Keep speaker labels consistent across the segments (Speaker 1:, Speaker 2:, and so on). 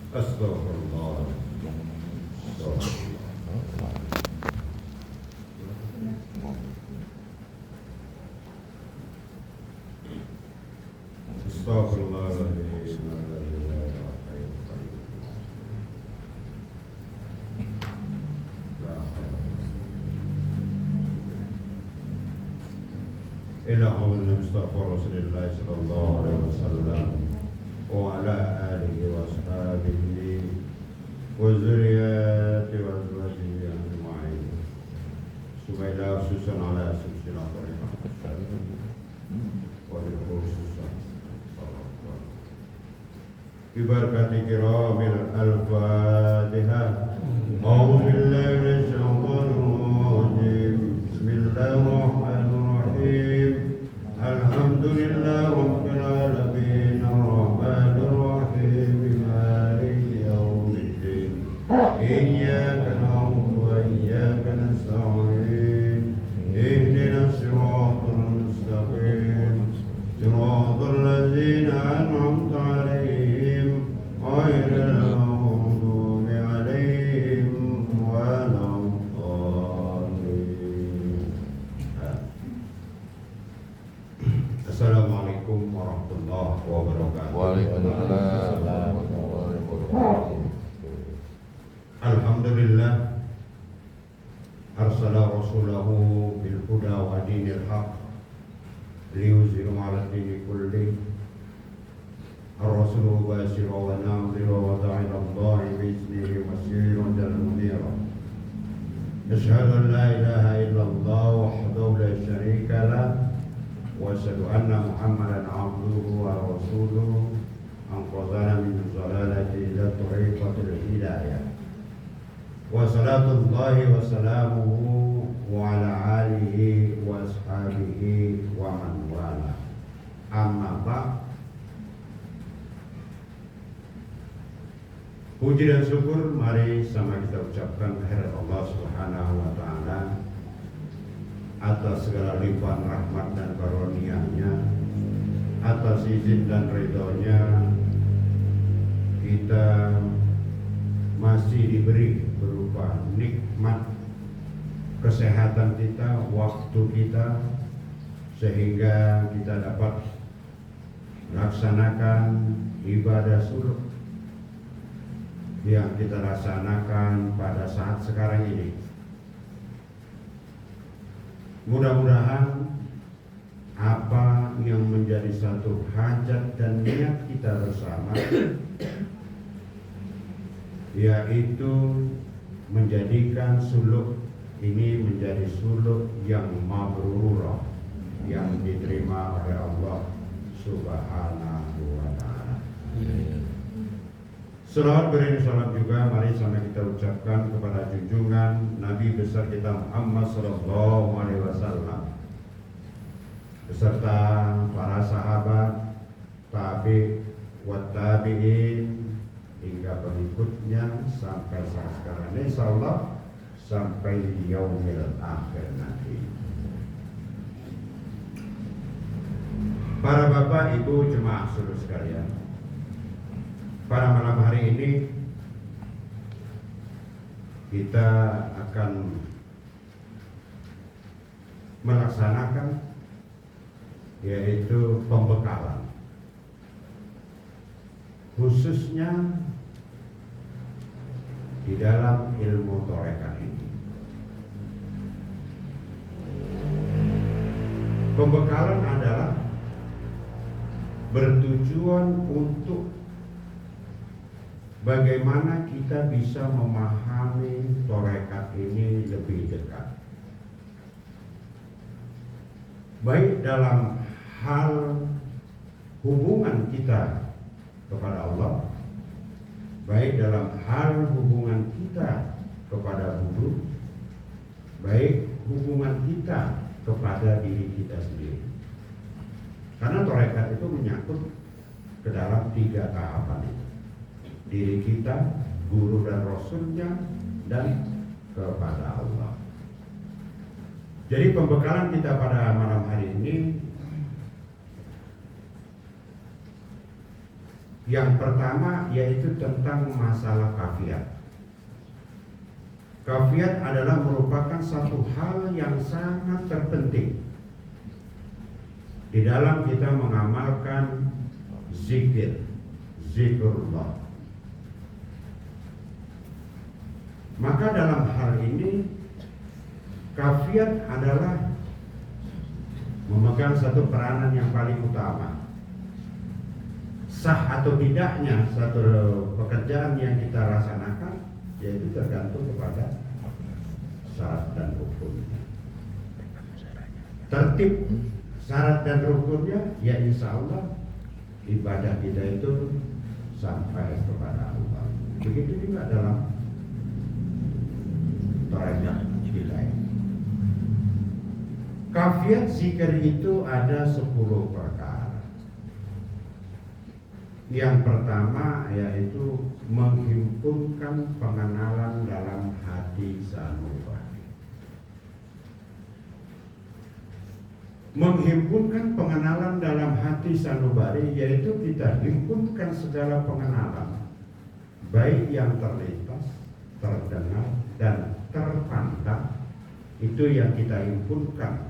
Speaker 1: Astagfirullah. إلى قول المصطفى رسول الله صلى الله عليه وسلم وعلى آله وأصحابه وذرياته وأزواجه أجمعين سبيلا خصوصا على سلسلة طريقة وبالخصوص ببركة كرام الفاتحة أعوذ بالله من الشيطان الرجيم بسم الله الرحمن الرحيم الحمد لله رب العالمين الرحمن الرحيم مالك يوم الدين إياك نعبد وإياك نستعين اهدنا الصراط المستقيم صراط الذين أنعمت عليهم غير المغضوب عليهم ولا الضالين. Assalamualaikum warahmatullahi wabarakatuh.
Speaker 2: Waalaikumsalam warahmatullahi wabarakatuh.
Speaker 1: Alhamdulillah arsala rasulahu bil huda wa dinil haq liyuzhiru 'ala dini kulli. Ar-rasulu basira wa nadhira wa da'ila Allah bi'iznihi wa sirajan munira. Asyhadu an la ilaha illallah wahdahu la syarika lah wa asyhadu anna Muhammadan 'abduhu wa rasuluhu anqadhana min dhalalati ila tariqatil hidayah. Wa salatullahi wa salamuhu wa ala alihi wa ashabihi wa man wala. Amma ba'd. Puji dan syukur mari sama kita ucapkan kehadirat Allah Subhanahu wa taala atas segala limpahan rahmat dan karunia-Nya, atas izin dan ridhonya kita masih diberi berupa nikmat kesehatan kita, waktu kita, sehingga kita dapat melaksanakan ibadah suluk yang kita laksanakan pada saat sekarang ini. Mudah-mudahan apa yang menjadi satu hajat dan niat kita bersama, yaitu menjadikan suluk ini menjadi suluk yang mabrurah, yang diterima oleh Allah Subhanahu wa ta'ala. Selawat beriring salam juga mari sama kita ucapkan kepada junjungan Nabi besar kita Muhammad sallallahu alaihi wasallam beserta para sahabat, tabi' wa tabi'in hingga pengikutnya sampai saat sekarang ini, insyaallah sampai di yaumil akhir nanti. Para bapak, ibu, jemaah seluruh sekalian, pada malam hari ini kita akan melaksanakan yaitu pembekalan, khususnya di dalam ilmu tarekat ini. Pembekalan adalah bertujuan untuk bagaimana kita bisa memahami tarekat ini lebih dekat, baik dalam hal hubungan kita kepada Allah, baik dalam hal hubungan kita kepada guru, baik hubungan kita kepada diri kita sendiri. Karena tarekat itu menyangkut ke dalam 3 tahapan itu: diri kita, guru dan rasulnya, dan kepada Allah. Jadi pembekalan kita pada malam hari ini Yang pertama yaitu tentang masalah kafiat. Kafiat adalah merupakan satu hal yang sangat terpenting di dalam kita mengamalkan zikrullah. Maka dalam hal ini kafiat adalah memegang satu peranan yang paling utama. Sah atau tidaknya satu pekerjaan yang kita laksanakan yaitu tergantung kepada syarat dan rukunnya. Tertib syarat dan rukunnya ya insya Allah ibadah kita itu sampai kepada Allah. Begitu juga dalam tarekat kita ini. Kafiat zikir itu ada 10 perkara. Yang pertama yaitu menghimpunkan pengenalan dalam hati sanubari. Menghimpunkan pengenalan dalam hati sanubari yaitu kita himpunkan segala pengenalan, baik yang terlintas, terdengar, dan terpandang, itu yang kita himpunkan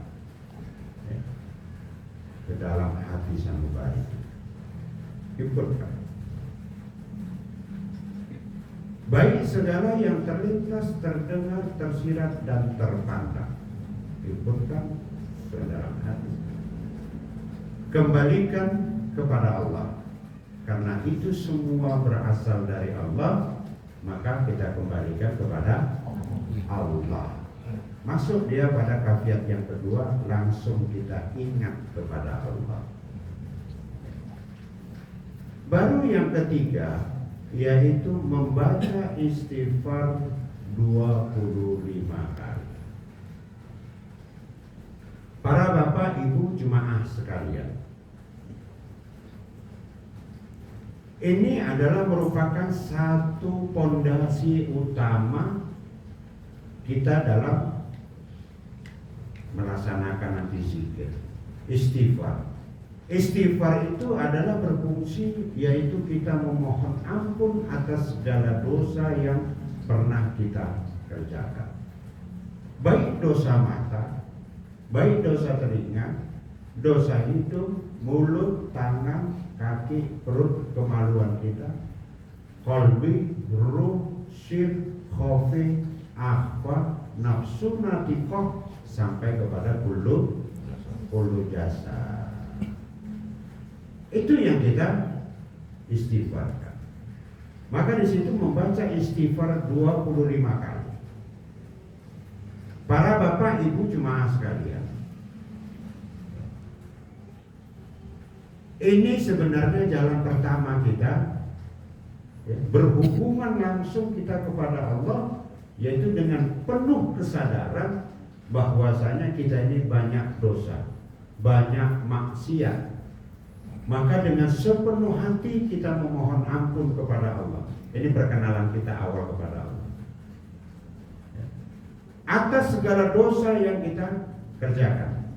Speaker 1: ke dalam hati sanubari. Himpunkan. Baik segala yang terlintas, terdengar, tersirat, dan terpandang, himpunkan ke dalam hati. Kembalikan kepada Allah. Karena itu semua berasal dari Allah, maka kita kembalikan kepada Allah. Masuk dia pada kafiat yang kedua, langsung kita ingat kepada Allah. Baru yang ketiga yaitu membaca istighfar 25 kali. Para bapak ibu jemaah sekalian, ini adalah merupakan satu pondasi utama kita dalam melaksanakan nanti zikir. Istighfar. Istighfar itu adalah berfungsi yaitu kita memohon ampun atas segala dosa yang pernah kita kerjakan. Baik dosa mata, baik dosa telinga, dosa hidung, mulut, tangan, kaki, perut, kemaluan kita, qalbi, ruh, syir, khofi, akhwa, nafsu, natikoh, sampai kepada bulu jasa. Itu yang kita istighfarkan. Maka di situ membaca istighfar 25 kali. Para bapak ibu jemaah sekalian, ini sebenarnya jalan pertama kita berhubungan langsung kita kepada Allah, yaitu dengan penuh kesadaran bahwasanya kita ini banyak dosa, banyak maksiat. Maka dengan sepenuh hati kita memohon ampun kepada Allah. Ini perkenalan kita awal kepada Allah atas segala dosa yang kita kerjakan,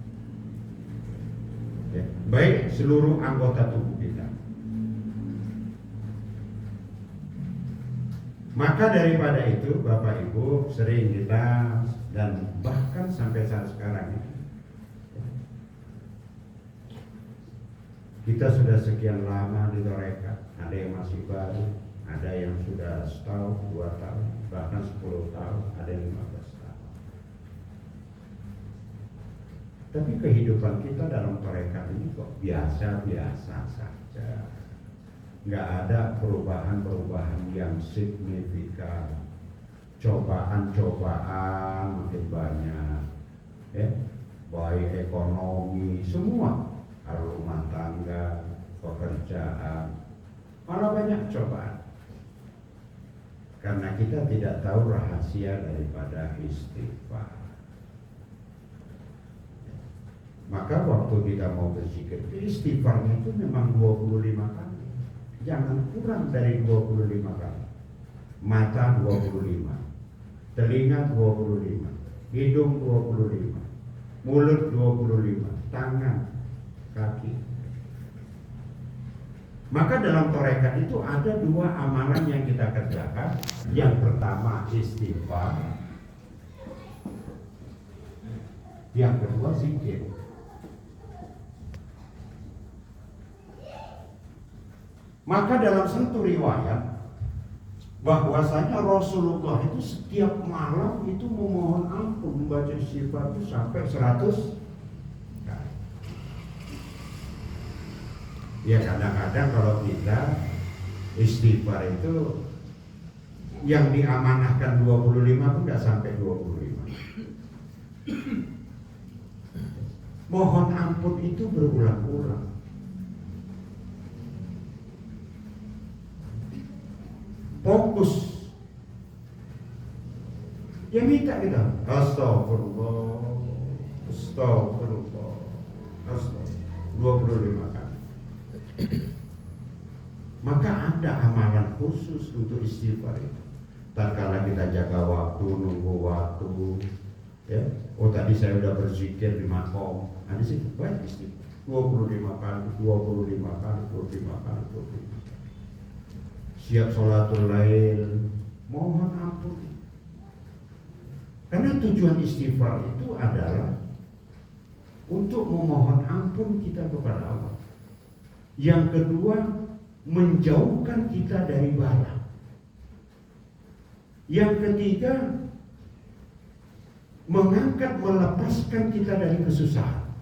Speaker 1: baik seluruh anggota tubuh kita. Maka daripada itu Bapak Ibu, sering kita dan bahkan sampai saat sekarang ini, kita sudah sekian lama di tarekat. Ada yang masih baru, ada yang sudah setahun, 2 tahun, bahkan 10 tahun, ada yang 15 tahun. Tapi kehidupan kita dalam tarekat ini kok biasa-biasa saja. Nggak ada perubahan-perubahan yang signifikan. Cobaan-cobaan makin banyak, baik ekonomi, semua. Kalau rumah tangga, pekerjaan, malah banyak cobaan. Karena kita tidak tahu rahasia daripada istighfar. Maka waktu kita mau berzikir, istighfarnya itu memang 25 kali. Jangan kurang dari 25 kali. Mata 25, telinga 25, hidung 25, mulut 25, tangan, kaki. Maka dalam tarekat itu ada dua amalan yang kita kerjakan. Yang pertama istighfar, yang kedua zikir. Maka dalam satu riwayat bahwasanya Rasulullah itu setiap malam itu memohon ampun, membaca istighfar itu sampai 100 kali. Ya kadang-kadang kalau kita istighfar itu yang diamanahkan 25 pun nggak sampai 25. Mohon ampun itu berulang-ulang. Fokus. Ya minta kita. Astagfirullah. Astagfirullah. Astagfirullah. 25 kali. Maka ada amalan khusus untuk istighfar itu. Tatkala kita jaga waktu, nunggu waktu, ya. Oh tadi saya udah berzikir di makom. Ada sih banyak istighfar. 25 kali, 25 kali, 25 kali, 25 kali. Siap sholatul lail, mohon ampun. Karena tujuan istighfar itu adalah untuk memohon ampun kita kepada Allah. Yang kedua, menjauhkan kita dari bala. Yang ketiga, mengangkat, melepaskan kita dari kesusahan.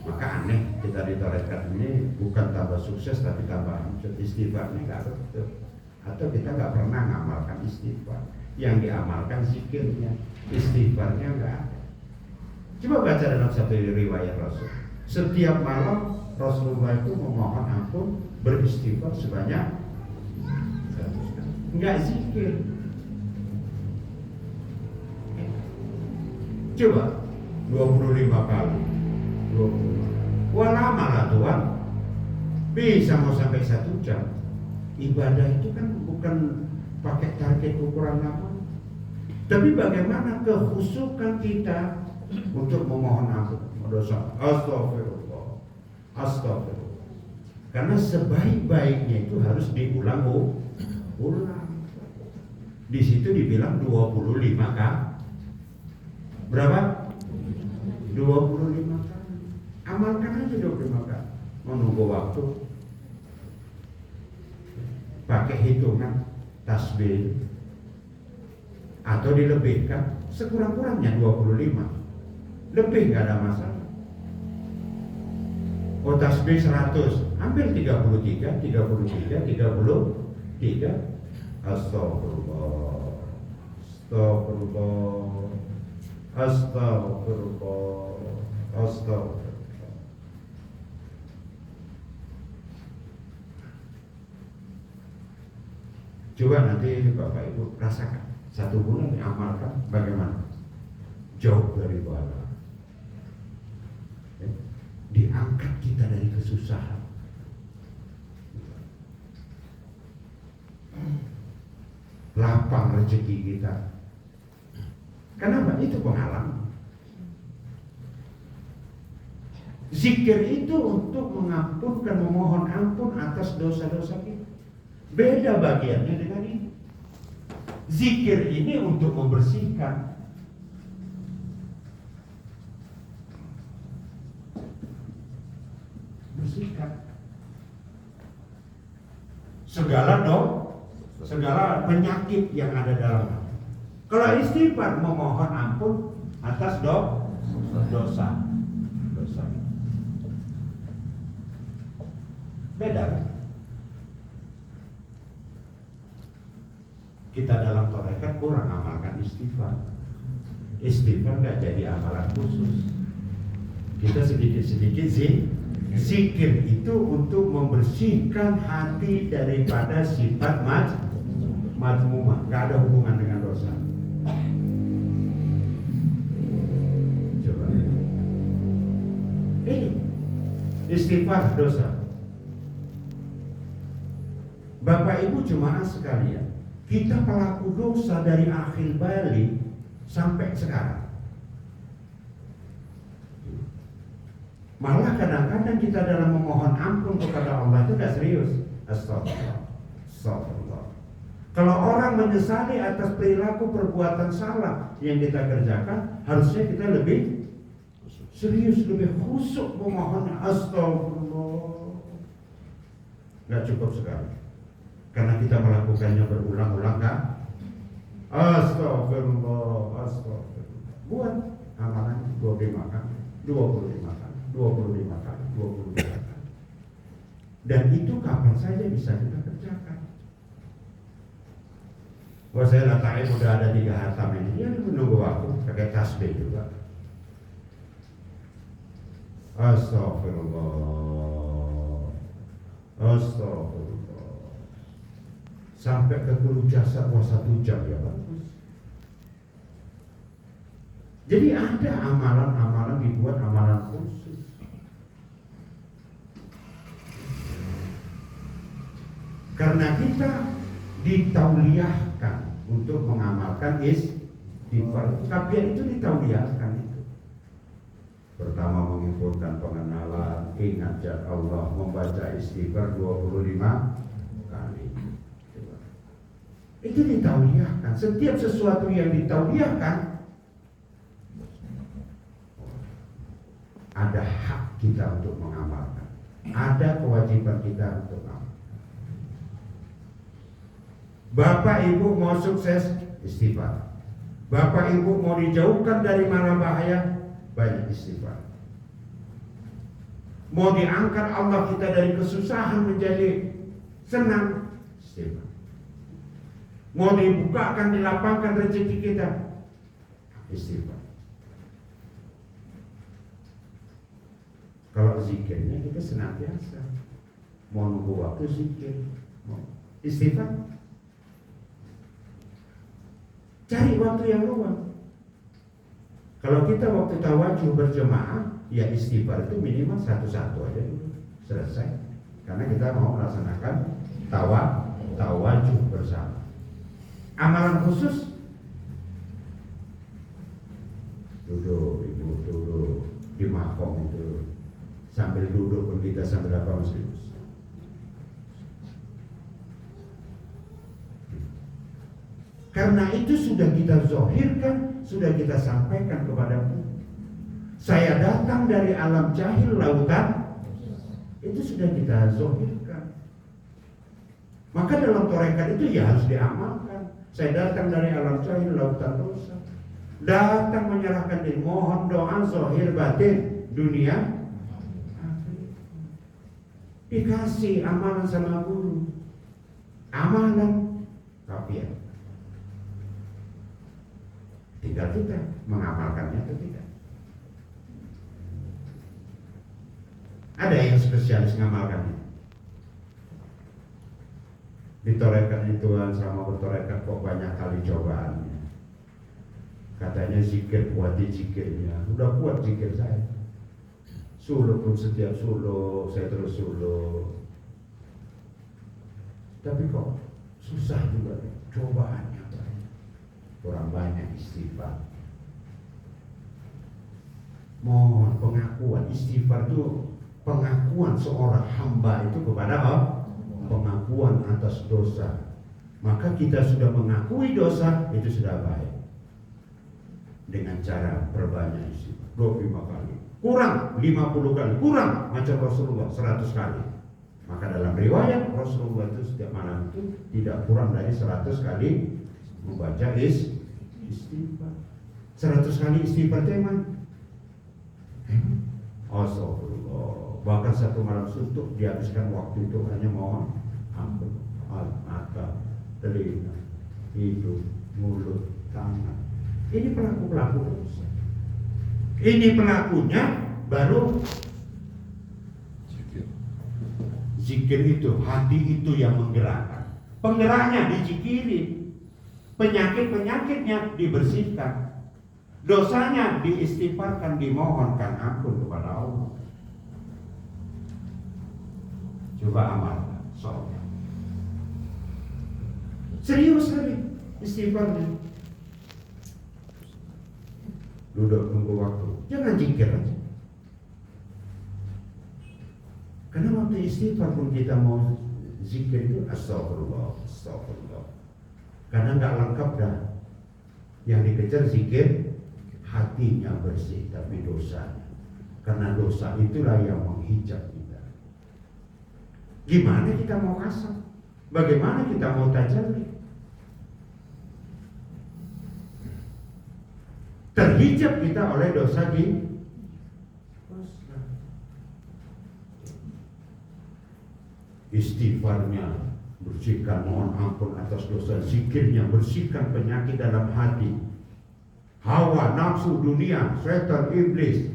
Speaker 1: Maka aneh kita di tarekat ini bukan tambah sukses tapi tambah istighfarnya nggak betul. Atau kita nggak pernah ngamalkan istighfar. Yang diamalkan zikirnya, istighfarnya nggak ada. Coba baca dalam satu riwayat Rasul. Setiap malam Rasulullah itu memohon ampun, beristighfar sebanyak 100 kali. Nggak zikir. Coba 25 kali. 20. Wah lama lah Tuhan. Bisa mau sampai 1 jam. Ibadah itu kan bukan pakai target ukuran lama. Tapi bagaimana kekhusyukan kita untuk memohon ampun dosa. Astagfirullah. Astagfirullah. Karena sebaik-baiknya itu harus diulang. Di situ dibilang 25 kali. Berapa? 25 kali. Amalkan aja 25 kali. Menunggu waktu. Pakai hitungan tasbih atau dilebihkan sekurang-kurangnya 25. Lebih nggak ada masalah. Oh tasbih 100, ambil 33, 33, 33. Astagfirullah. Astagfirullah. Astagfirullah. Astagfirullah. Coba nanti Bapak Ibu rasakan 1 bulan diamalkan bagaimana? Jauh dari bala. Diangkat kita dari kesusahan. Lapang rezeki kita. Kenapa? Itu pengalaman. Zikir itu untuk mengampunkan, memohon ampun atas dosa-dosa kita. Beda bagiannya dengan ini. Zikir ini untuk membersihkan. Bersihkan segala penyakit yang ada dalam hati. Kalau istighfar memohon ampun atas dosa. Beda kan? Kita dalam tarekat kurang amalkan istighfar. Istighfar nggak jadi amalan khusus. Kita sedikit-sedikit zikir itu untuk membersihkan hati daripada sifat majmumah, nggak ada hubungan dengan dosa. Coba. Istighfar dosa. Bapak Ibu jemaah sekalian, kita pelaku dosa dari akhir balik sampai sekarang. Malah kadang-kadang kita dalam memohon ampun kepada Allah itu tidak serius. Astagfirullah. Astagfirullah. Kalau orang menyesali atas perilaku perbuatan salah yang kita kerjakan, harusnya kita lebih serius, lebih khusyuk memohon. Astagfirullah. Nggak cukup sekali. Karena kita melakukannya berulang-ulang kan? Astagfirullah, astagfirullah. Buat amalan 25 kali, 25 kali, 25 kali, 25 kali. Dan itu kapan saja bisa kita kerjakan. Wah, saya latakin udah ada 3 hatam ini, ya menunggu waktu, pakai tasbih juga. Astagfirullah, astagfirullah. Sampai ke hulu jasad 1 jam ya bagus. Jadi ada amalan-amalan dibuat amalan khusus. Karena kita ditauliyahkan untuk mengamalkan istighfar. Kabian itu ditauliyahkan itu. Pertama mengumpulkan pengenalan, ingat zat Allah, membaca istighfar 25 kali. Itu ditauliyahkan. Setiap sesuatu yang ditauliyahkan ada hak kita untuk mengamalkan, ada kewajiban kita untuk mengamalkan. Bapak ibu mau sukses, istighfar. Bapak ibu mau dijauhkan dari mara bahaya, banyak istighfar. Mau diangkat Allah kita dari kesusahan menjadi senang, istighfar. Mau dibukakan, dilapangkan rezeki kita, istighfar. Kalau zikirnya kita senantiasa, mau nunggu waktu zikir, mau istighfar. Cari waktu yang luang. Kalau kita waktu tawajuh berjemaah, ya istighfar itu minimal 1 aja dulu, selesai. Karena kita mau melaksanakan tawajuh bersama. Amalan khusus, duduk di makom itu, sambil duduk pun kita sambil apa masih. Karena itu sudah kita zahirkan, sudah kita sampaikan kepadamu. Saya datang dari alam jahil lautan, itu sudah kita zahirkan. Maka dalam tarekat itu ya harus diamalkan. Saya datang dari alam jahil lautan dosa, datang menyerahkan diri, mohon doa zahir batin dunia. Dikasih amalan sama guru, amalan kafiah. Tinggal kita mengamalkannya atau tidak. Ada yang spesialis mengamalkannya. Ditorekan Tuhan sama bertorekan kok banyak kali cobaannya. Katanya zikir, kuati zikirnya. Udah kuat zikir saya. Suluh pun setiap suluh, saya terus suluh. Tapi kok susah juga, cobaannya banyak. Kurang banyak istighfar. Mohon pengakuan. Istighfar itu pengakuan seorang hamba itu kepada Allah. Pengakuan atas dosa. Maka kita sudah mengakui dosa, itu sudah baik. Dengan cara perbanyak istighfar 25 kali, kurang 50 kali, kurang macam Rasulullah 100 kali. Maka dalam riwayat Rasulullah itu setiap malam itu tidak kurang dari 100 kali membaca istighfar. 100 kali istighfar teman. Astagfirullah. Bahkan satu malam suntuk dihabiskan waktu itu hanya mohon ampun. Mata, telinga, hidung, mulut, tangan. Ini pelaku-pelaku dosa. Ini pelakunya baru zikir itu, hati itu yang menggerakkan. Penggeraknya dizikirin, penyakit-penyakitnya dibersihkan, dosanya diistighfarkan, dimohonkan ampun kepada Allah. Coba amalkan, soalnya serius sekali istighfarnya. Duduk tunggu waktu, jangan zikir aja. Karena waktu istighfar pun kita mau zikir itu astagfirullah, astagfirullah. Karena nggak lengkap dah. Yang dikejar zikir hatinya bersih tapi dosanya. Karena dosa itulah yang menghijab kita. Gimana kita mau kasar? Bagaimana kita mau tajalli? Terhijab kita oleh dosa di istighfarnya bersihkan, mohon ampun atas dosa, zikirnya bersihkan penyakit dalam hati, hawa, nafsu, dunia, setan, iblis.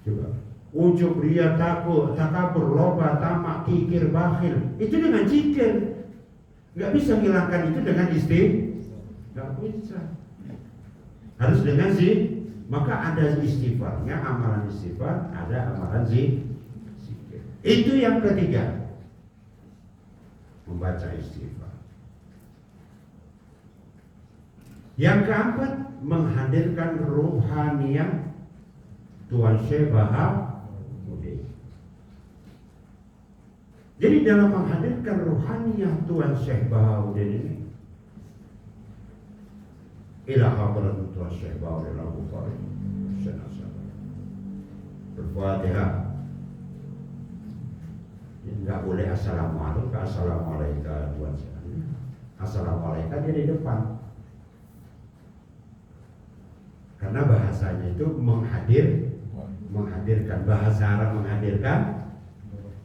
Speaker 1: Coba ujub, ria, takabur, loba, tamak, kikir, bakhil, itu dengan zikir. Nggak bisa hilangkan itu dengan nggak bisa. Harus dengan maka ada istighfarnya, amalan istighfar, ada amalan zikir. Itu yang ketiga, membaca istighfar. Yang keempat, menghadirkan ruhaniyah Tuan Syekh Bahamuddin. Jadi dalam menghadirkan ruhaniyah Tuan Syekh Bahamuddin ini, ila hadrat Tuan Syekh Bahamuddin Al-Bukhari, Al-Fatihah. Enggak boleh assalamualaikum, Tuan Syekh. Assalamualaikum dia di depan. Karena bahasanya itu menghadirkan, bahasa Arab menghadirkan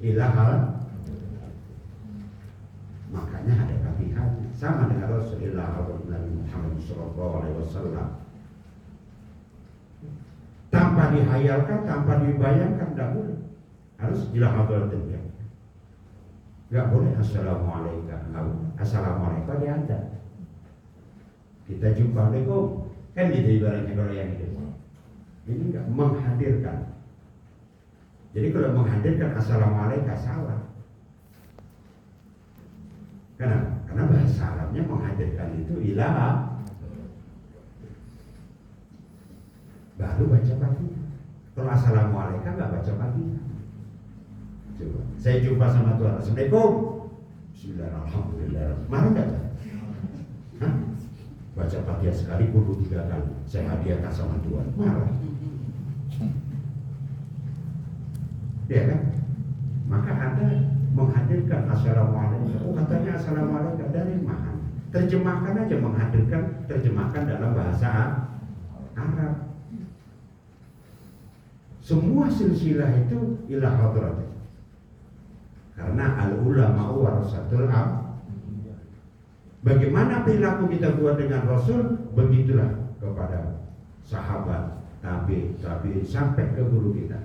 Speaker 1: ilahal. Makanya ada kafiyahnya. Sama dengan Rasulullah Nabi Muhammad SAW. Tanpa dihayalkan, tanpa dibayangkan, tidak boleh. Harus ilahal dia. Enggak boleh assalamualaikum. Assalamualaikum dia ada. Kita jumpa alaikum. Kan gitu ibaratnya kalau yang itu. Ini enggak menghadirkan. Jadi kalau menghadirkan assalamualaikum salah. Kenapa? Karena bahasa Arabnya menghadirkan itu ilah. Baru baca Fatihah. Kalau assalamualaikum enggak baca Fatihah. Coba. Saya jumpa sama Tuhan. Assalamualaikum. Bismillahirrahmanirrahim. Marah enggak? Hah? Baca Fatihah sekali 23 kali. Saya hadiahkan sama Tuhan. Marah. Ya kan? Maka ada menghadirkan assalamualaikum. Oh, katanya assalamualaikum dari mana? Terjemahkan aja, terjemahkan dalam bahasa Arab. Semua silsilah itu ila hadrat. Karena al-ulama warasatul am. Bagaimana perilaku kita buat dengan Rasul, begitulah kepada sahabat, tabi'in sampai ke guru kita.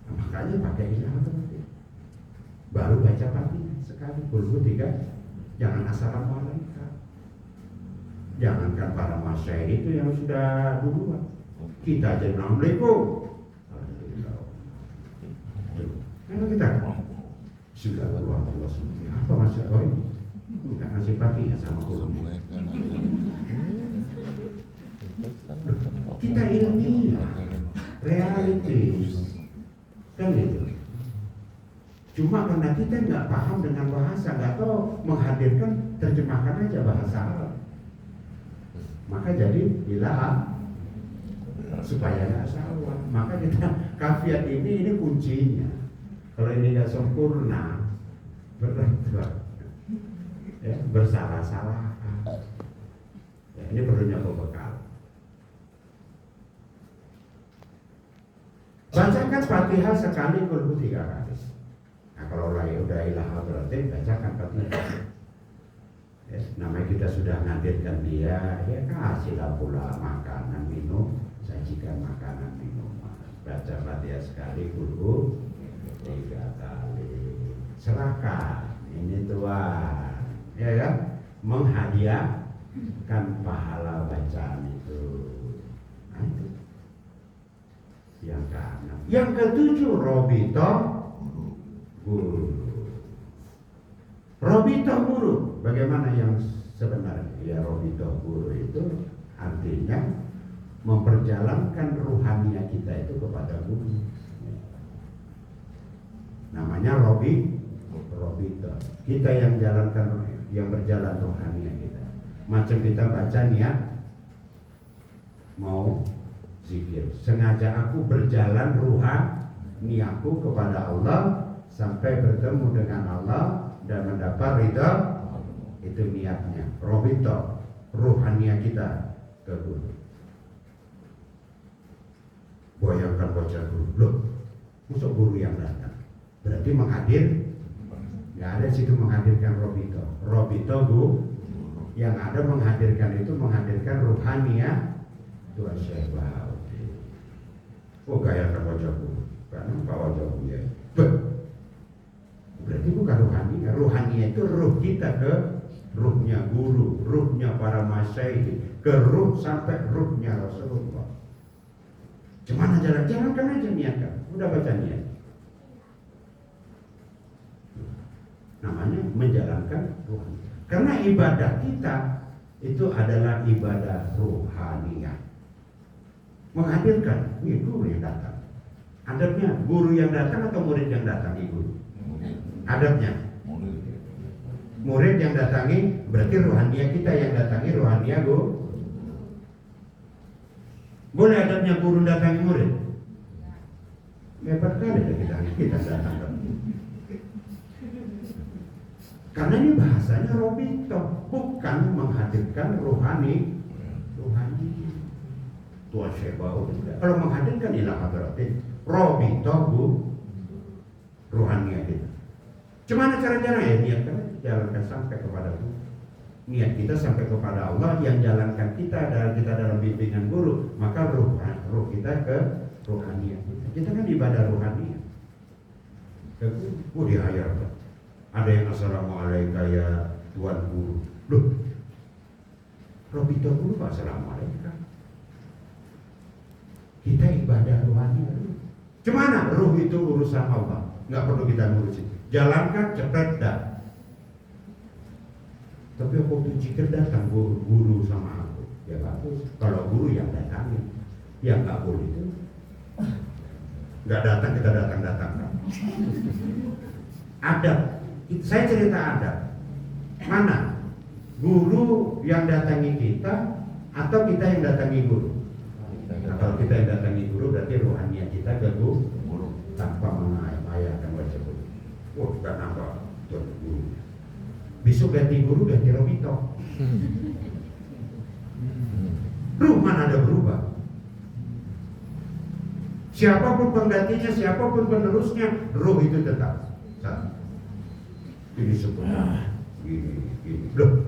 Speaker 1: Nah, makanya pakai ilah hadrat. Baru baca Fatihah sekali, 23. Jangan assalamualaikum. Jangankan para masyayikh itu yang sudah duluan. Kita aja assalamualaikum. Kalau kita sudah Allah apa maksud bukan ngasih Fatihah sama guru. Kita ilmiah, realitis, kan gitu. Cuma karena kita nggak paham dengan bahasa, nggak tahu menghadirkan, terjemahkan aja bahasa Arab. Maka jadi ilah supaya nggak salah. Maka kita kafiat ini kuncinya. Kalau ini nggak sempurna, ya, bersalah-salah. Ya, ini perlunya bekal. Bacakan Fatihah sekali 23 kali. Nah, kalau udah ilah hadratin, bacakan Fatihah. Ya, namanya kita sudah ngadirkan dia, ya kasihlah pula makanan minum, sajikan makanan minum. Baca Fatihah sekali 3 kali. Serahkan ini Tuhan, ya kan? Menghadiahkan pahala bacaan itu. Nah, itu yang ke-6. Yang ke-7, Robitoh guru. Robitoh guru, bagaimana yang sebenarnya? Ya, Robitoh guru itu artinya memperjalankan ruhaniah kita itu kepada guru. Namanya robito. Kita yang jalankan, yang berjalan rohaniah kita. Macam kita baca niat mau zikir. Sengaja aku berjalan rohaniahku kepada Allah sampai bertemu dengan Allah dan mendapat ridha. Itu niatnya. Robito, rohaniah kita ke guru. Bayangkan baca guru, loh, musuh guru yang datang, berarti menghadir, nggak ada situ menghadirkan robito. Robito guru, yang ada menghadirkan itu menghadirkan ruhaniah Tuhan Syekh. Oh, bayangkan baca guru, karena pak wajah guru ya, berarti bukan ruhaniah. Ruhaniah itu ruh kita ke ruhnya guru, ruhnya para masyayikh, ke ruh sampai ruhnya Rasulullah. Cuman jalankan aja niatkan. Udah baca niat. Namanya menjalankan rohani. Karena ibadah kita itu adalah ibadah rohaniah. Menghadirkan, ini guru yang datang. Adabnya, guru yang datang atau murid yang datangi guru? Adabnya, murid yang datangi, berarti rohaniah kita yang datangi rohaniah guru. Boleh adabnya guru datangi murid? Hebat kali kita datang. Karena ini bahasanya robito, bukan menghadirkan rohani. Tuhan Syebau tidak. Kalau menghadirkan ilah hadratin, robito bu, rohaniah kita. Cuman cara-cara ya niatkan jalankan sampai kepada Tuhan. Niat kita sampai kepada Allah, yang jalankan kita dalam bimbingan guru, maka ruh kita ke rohaniah. Kita kan ibadah rohaniah. Oh dihayar, ada yang assalamualaikum ya tuan guru. Loh, robito guru pak assalamualaikum. Kita ibadah rohaniah. Cemana? Ruh itu urusan Allah, nggak perlu kita ngurusin. Jalankan cepet dah. Tapi waktu jikir datang guru sama aku, ya bagus. Kalau guru yang datangin, yang nggak boleh itu nggak datang, kita datang kan. Ada, saya cerita ada. Mana? Guru yang datangi kita atau kita yang datangi guru? Nah, kalau kita yang datangi guru berarti rohaniah kita ke guru tanpa mengayakan baca guru. Wah, nggak nambah tuan guru. Besok ganti guru, ganti robito. Ruh mana ada berubah. Siapapun penggantinya, siapapun penerusnya, ruh itu tetap satu. Ini sebenarnya gini. Loh,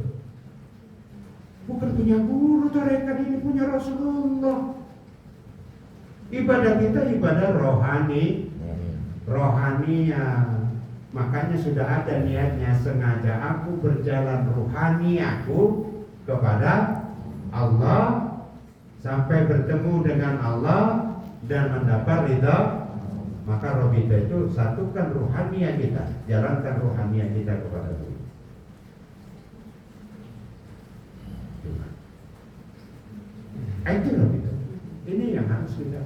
Speaker 1: bukan punya guru tarekat, ini punya Rasulullah. Ibadah kita ibadah rohaniah. Makanya sudah ada niatnya, sengaja aku berjalan rohani aku kepada Allah sampai bertemu dengan Allah dan mendapat ridha. Maka robita itu satukan rohaniah kita, jalankan rohaniah kita kepada Allah. Itu robita. Ini yang harus kita.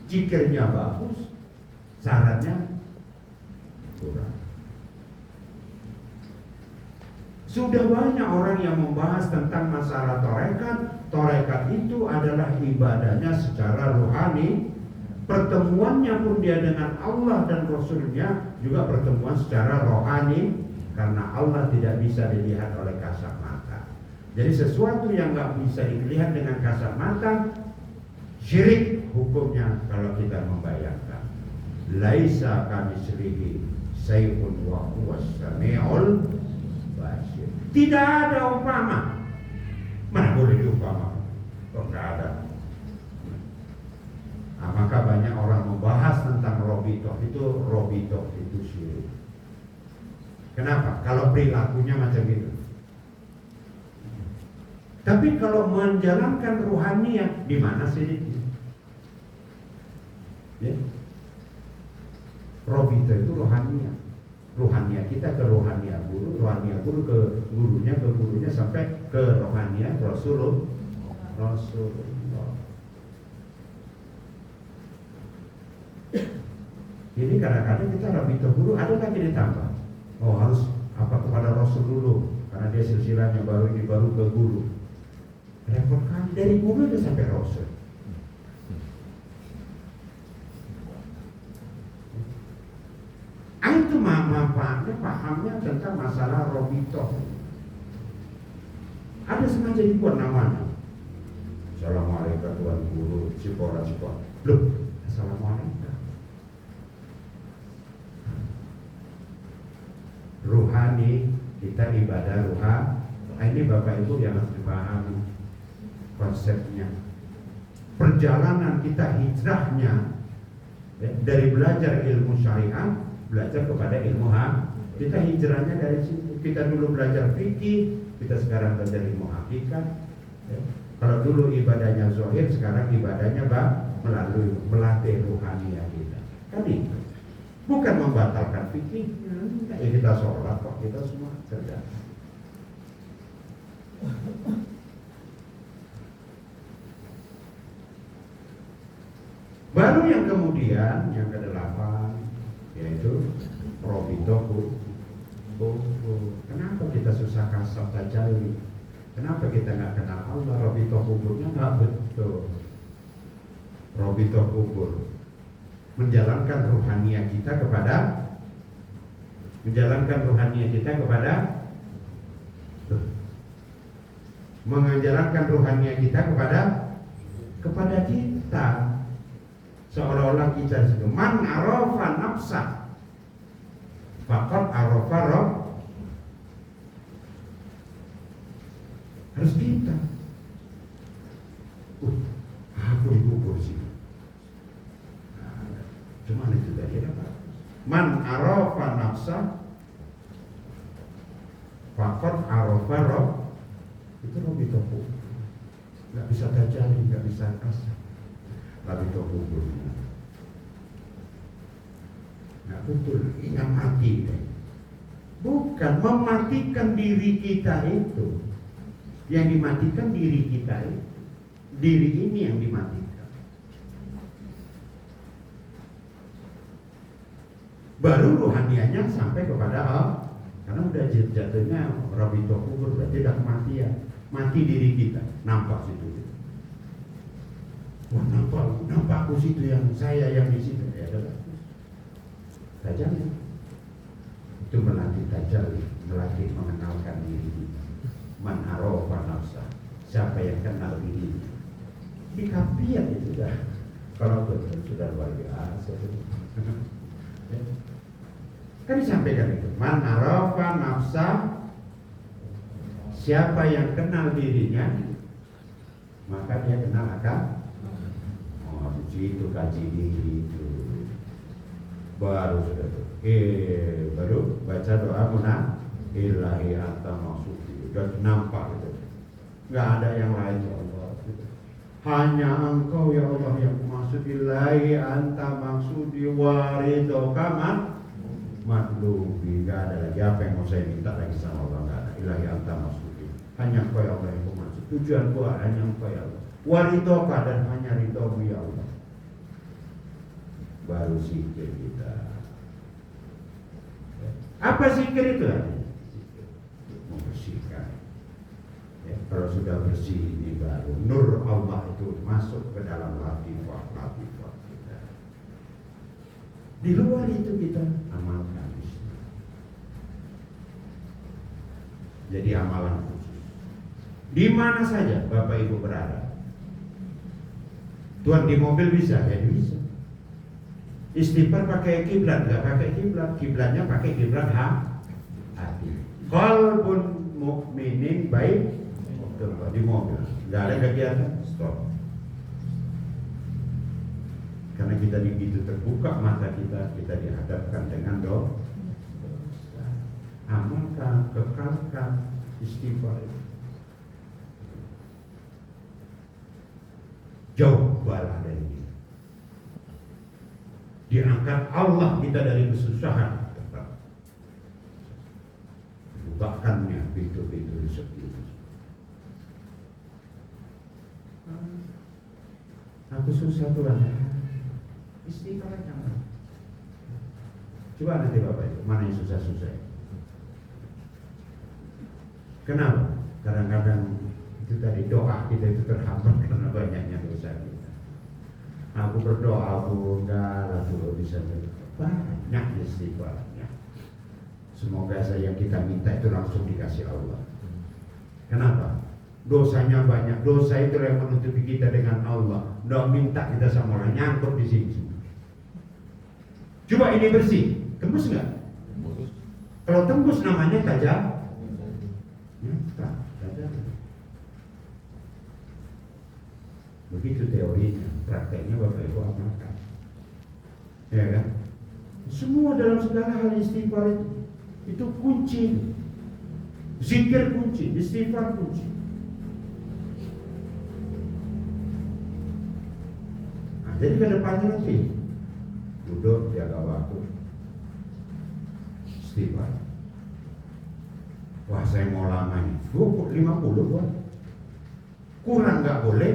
Speaker 1: Zikirnya bagus, syaratnya kurang. Sudah banyak orang yang membahas tentang masalah tarekat. Tarekat itu adalah ibadahnya secara rohani. Pertemuannya pun dia dengan Allah dan Rasulnya juga pertemuan secara rohani. Karena Allah tidak bisa dilihat oleh kasat mata. Jadi sesuatu yang nggak bisa dilihat dengan kasat mata, syirik hukumnya kalau kita membayangkan. Laisa kamitslihi syai'un wa huwas samiul basir. Tidak ada umpama. Mana boleh diumpama? Kok nggak ada? Nah, maka banyak orang membahas tentang robito itu syirik. Kenapa? Kalau perilakunya macam itu. Tapi kalau menjalankan rohaniah, di mana syiriknya? Ya. Robito itu rohaniah. Rohaniah kita ke rohaniah guru ke gurunya sampai ke rohaniah Rasulullah. Ini kadang-kadang kita rabito guru ada lagi ditambah. Oh harus apa kepada Rasul dulu karena dia silsilahnya baru ini baru ke guru. Repot kan dari guru udah sampai Rasul. Itu manfaatnya pahamnya tentang masalah rabito. Ada sengaja dibuat namanya. Assalamualaikum Tuan Guru, Cipora. Loh, Assalamualaikum. Ruhani, kita ibadah ruhani. Ini Bapak Ibu yang harus dipahami konsepnya. Perjalanan kita hijrahnya dari belajar ilmu syariah, belajar kepada ilmu kita hijrahnya dari situ. Kita dulu belajar fikih, kita sekarang belajar ilmu hakikat. Kalau dulu ibadahnya zahir, sekarang ibadahnya melalui melatih ruhaniah kita. Kan itu. Bukan membatalkan fikihnya. Ya kita sholat kok, kita semua kerja. Baru yang kemudian yang ke-8 yaitu rabito. Kenapa kita susah kasab tajalli? Kenapa kita nggak kenal Allah? Rabito kuburnya nggak betul. Rabito kubur menjalankan ruhaniah kita kepada menjalankan kita kepada kita seolah-olah kita man arafa nafsa faqad arafa rabb. Harus kita aku dikubur sih. Cuma itu tadi apa? Man arafa nafsa faqad arafa rabb. Itu rabito kubur. Nggak bisa tajalli, nggak bisa kasar. Rabito kubur. Nah betul, ingat mati deh. Bukan mematikan diri kita itu. Yang dimatikan diri kita itu. Diri ini yang dimatikan. Baru rohanianya sampai kepada Allah. Karena udah jatuhnya rabito kubur, berarti tidak kematian. Mati diri kita, nampak situ. Wah nampak aku situ yang saya yang di situ. Ya adalah tajalli. Itu melatih tajalli, melatih mengenalkan diri kita. Man arafa nafsa, siapa yang kenal dirinya. Di kapian itu dah. Kalau betul sudah luar biasa. Kan disampaikan itu. Man arafa nafsa, siapa yang kenal dirinya, maka dia kenal akan. Oh, itu kaji diri itu. Baru sudah tuh. Baru baca doa munah. Ilahi anta maksudi. Sudah nampak itu. Enggak ada yang lain ya Allah. Hanya Engkau ya Allah yang maksud. Ilahi anta maksudi waridoka matlubi. Enggak ada lagi apa yang mau saya minta lagi sama Allah. Enggak ada. Ilahi anta maksudi. Hanya Engkau ya Allah yang maksud. Tujuan gua hanya Engkau ya Allah. Waridoka dan hanya ridhomu ya Allah. Baru zikir kita. Apa zikir itu? Membersihkan. Ya, kalau sudah bersih ini baru nur Allah itu masuk ke dalam latifah kita. Di luar itu kita amalkan. Jadi amalan khusus. Di mana saja Bapak Ibu berada. Tuhan di mobil bisa, ya bisa. Istighfar pakai kiblat, nggak pakai kiblat, kiblatnya pakai kiblat hati. Qalbun mukminin baik di mobil, nggak ada kegiatan, stop. Karena kita begitu terbuka mata kita dihadapkan dengan doa. Amalkan, kekalkan istighfar. Jauh bala dari ini. Diangkat Allah kita dari kesusahan. Bukakannya pintu-pintu rezeki. Aku susah Tuhan. Istighfar jangan. Coba nanti Bapak itu, mana yang susah-susah. Kenapa? Kadang-kadang itu tadi doa kita itu terhambat karena banyaknya dosa kita. Aku berdoa Bunda, lalu bisa banyak istighfarnya. Semoga saya yang kita minta itu langsung dikasih Allah. Kenapa? Dosanya banyak. Dosa itu yang menutupi kita dengan Allah. Nggak minta kita sama orang, nyangkut di sini. Coba ini bersih, tembus nggak? Kalau tembus namanya tajam. Tajam. Begitu teorinya, prakteknya Bapak Ibu amalkan. Ya kan? Semua dalam segala hal istighfar itu kunci. Zikir kunci, istighfar kunci. Nah, jadi ke depannya nanti duduk jaga waktu, istighfar. Wah, saya mau lama nih, 50 buat. Kurang nggak boleh,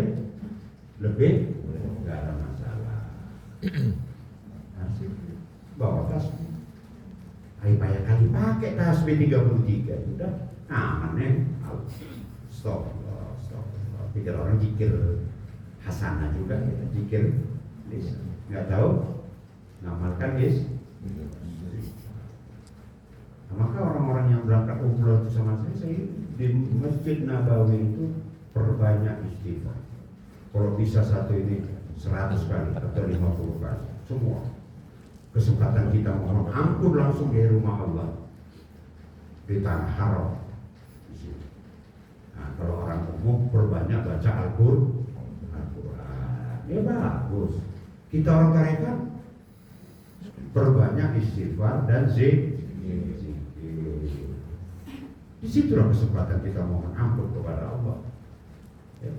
Speaker 1: lebih nggak ada masalah. Asik, bawa tas. Ayo banyak kali pakai tasbih 33, udah aman ya. Stop. Pikir orang zikir hasanah juga, ya. Zikir nggak tahu, ngamalkan guys. Nah, maka orang-orang yang berangkat umroh itu sama saya di Masjid Nabawi itu perbanyak istighfar. Kalau bisa satu ini 100 kali atau 50 kali, semua. Kesempatan kita mohon ampun langsung di rumah Allah, di tanah haram. Nah, kalau orang umum perbanyak baca Al-Quran, ya bagus. Kita orang tarekat perbanyak istighfar dan zikir. Di situlah kesempatan kita mohon ampun kepada Allah. Ya.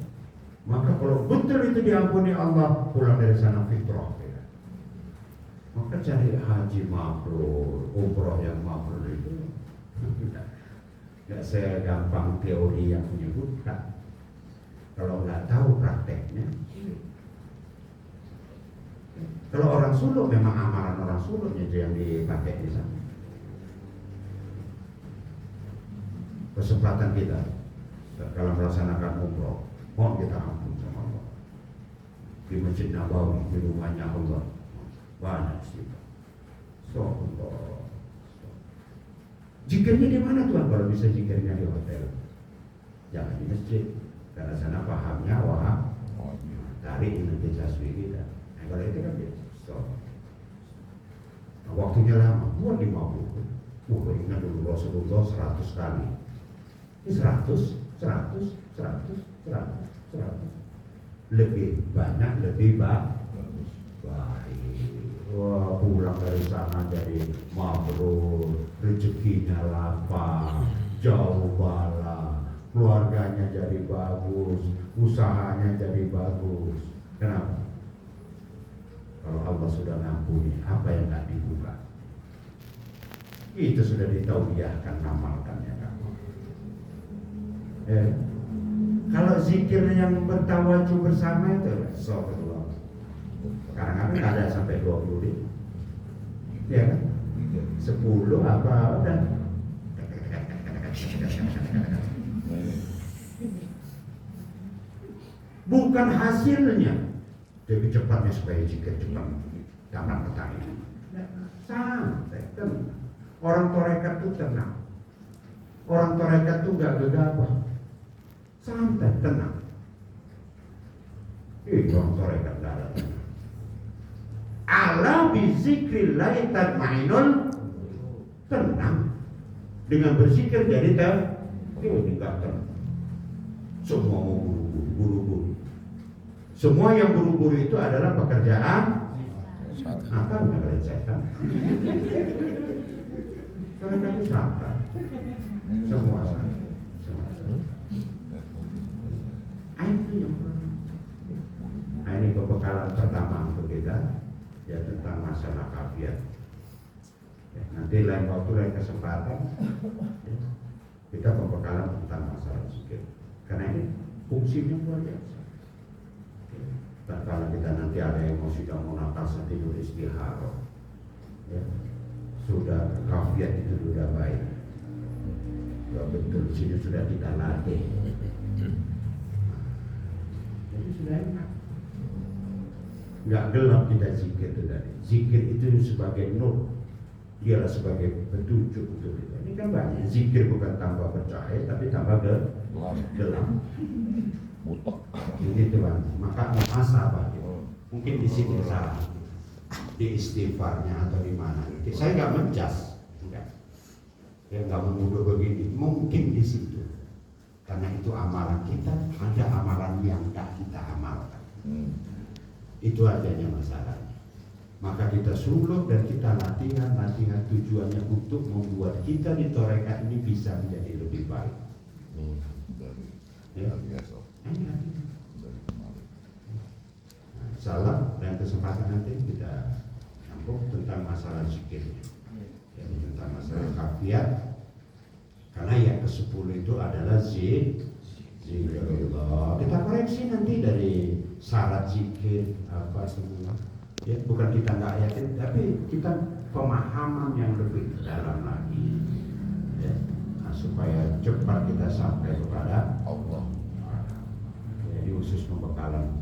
Speaker 1: Maka kalau betul itu diampuni Allah, pulang dari sana fitrah. Ya. Maka cari haji mabrur, umroh yang mabrur itu nggak saya gampang teori yang menyebutkan. Kalau nggak tahu prakteknya. Kalau orang suluk memang amalan orang suluknya yang dipakai di sana. Kesempatan kita dalam melaksanakan umroh, mohon kita ampun sama Allah. Di Masjid Nabawi, di rumahnya Allah, banyak sih. Zikirnya di mana Tuhan? Kalau bisa zikirnya di hotel, jangan di masjid, karena sana pahamnya wah tarik nanti tasbih kita. Nah, kalau itu kan dia stop. Nah, waktunya lama, buat 50. Ingat dulu Rasulullah 100 kali. Ini 100. Lebih banyak, lebih bagus. Baik. Wah, pulang dari sana jadi mabrur, rezekinya lapang, jauh bala, keluarganya jadi bagus, usahanya jadi bagus. Kenapa? Kalau Allah sudah ngampuni, apa yang tak dibuka? Itu sudah ditaubiahkan, ngamalkannya kamu. Kalau zikir yang bertawaju bersama itu astagfirullah. Sekarang kan ada sampai 20 ya kan? 10 apa udah. Bukan hasilnya. Lebih cepatnya supaya zikir cepat dapat petang ini. Santai, tenang. Orang tarekat itu tenang. Orang tarekat itu gak gegabah. Santai, tenang. Orang tarekat gak ada tenang. Ala bizikrillahi tatmainul, tenang. Dengan berzikir jadi tenang. Semua mau buru-buru. Semua yang buru-buru itu adalah pekerjaan apa? Pekerjaan setan. Mereka itu santai. Semua santai. Nah, ini pembekalan pertama untuk kita, ya tentang masalah kafiat. Ya, nanti lain waktu, lain kesempatan, ya, kita pembekalan tentang masalah zikir. Karena ini fungsinya luar biasa. Dan kalau kita nanti ada yang mau sudah mau nakal tidur istihara, ya, sudah kafiat itu sudah baik. Ya, betul, sini sudah kita latih. Jadi sudah enak. Nggak gelap kita zikir itu tadi. Zikir itu sebagai nur, dialah sebagai petunjuk untuk kita. Ini kan banyak zikir bukan tambah bercahaya, tapi tambah gelap.
Speaker 2: Butek.
Speaker 1: Ini teman, maka muhasabah. Mungkin di sini salah, di istighfarnya atau di mana. Saya nggak menjas, enggak. Ya nggak menuduh begini. Mungkin di situ, karena itu amalan kita. Ada amalan yang tak kita amalkan. Itu adanya masalahnya. Maka kita suluk dan kita latihan tujuannya untuk membuat kita di Torekat ini bisa menjadi lebih baik. Ya. Salam dan kesempatan nanti kita sambung tentang masalah zikirnya, jadi tentang masalah kafiat. Karena yang ke-10 itu adalah zikrullah. Kita koreksi nanti dari syarat zikir apa semua. Ya, bukan kita nggak yakin, tapi kita pemahaman yang lebih dalam lagi, ya, supaya cepat kita sampai kepada
Speaker 2: Allah.
Speaker 1: Jadi khusus pembekalan